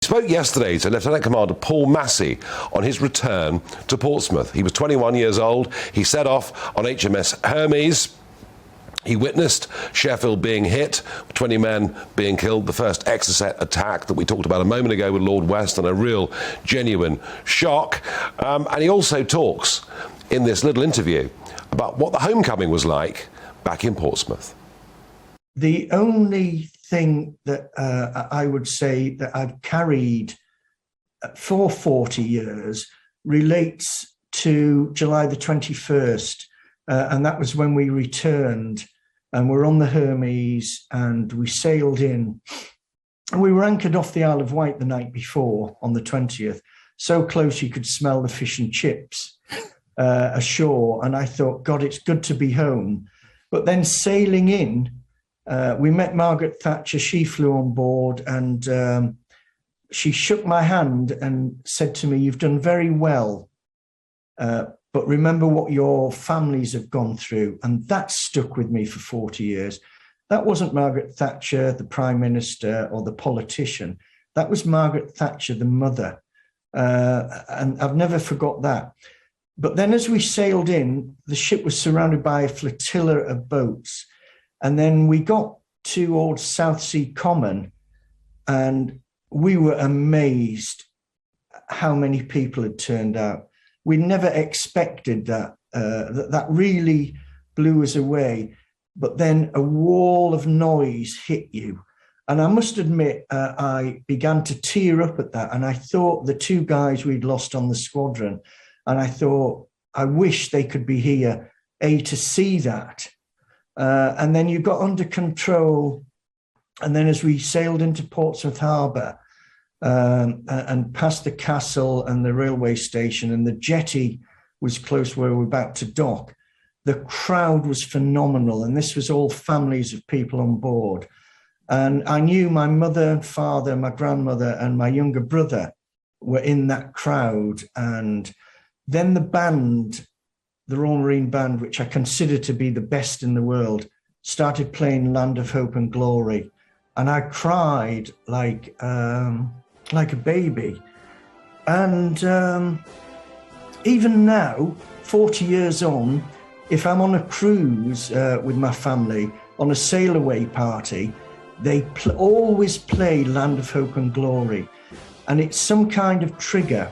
Spoke yesterday to Lieutenant Commander Paul Massey on his return to Portsmouth. He was 21 years old. He set off on HMS Hermes. He witnessed Sheffield being hit, 20 men being killed, the first Exocet attack that we talked about a moment ago with Lord Weston, a real, genuine shock. And he also talks in this little interview about what the homecoming was like back in Portsmouth. The only thing that I would say that I've carried for 40 years relates to July the 21st. And that was when we returned and we're on the Hermes and we sailed in. And we were anchored off the Isle of Wight the night before on the 20th, so close you could smell the fish and chips ashore. And I thought, God, it's good to be home. But then sailing in, we met Margaret Thatcher. She flew on board and she shook my hand and said to me, "You've done very well. But remember what your families have gone through." And that stuck with me for 40 years. That wasn't Margaret Thatcher, the Prime Minister or the politician. That was Margaret Thatcher, the mother. And I've never forgot that. But then as we sailed in, the ship was surrounded by a flotilla of boats. And then we got to Old Southsea Common and we were amazed how many people had turned out. We never expected that. That really blew us away. But then a wall of noise hit you. And I must admit, I began to tear up at that. And I thought the two guys we'd lost on the squadron, and I thought, I wish they could be here, to see that. And then you got under control. And then as we sailed into Portsmouth Harbour, and past the castle and the railway station, and the jetty was close where we were about to dock, the crowd was phenomenal. And this was all families of people on board. And I knew my mother and father, my grandmother and my younger brother were in that crowd. And then the band, the Royal Marine Band, which I consider to be the best in the world, started playing Land of Hope and Glory. And I cried like a baby. And even now, 40 years on, if I'm on a cruise with my family, on a sail away party, they always play Land of Hope and Glory. And it's some kind of trigger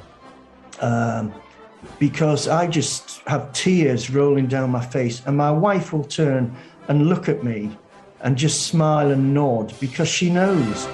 because I just have tears rolling down my face. And my wife will turn and look at me and just smile and nod because she knows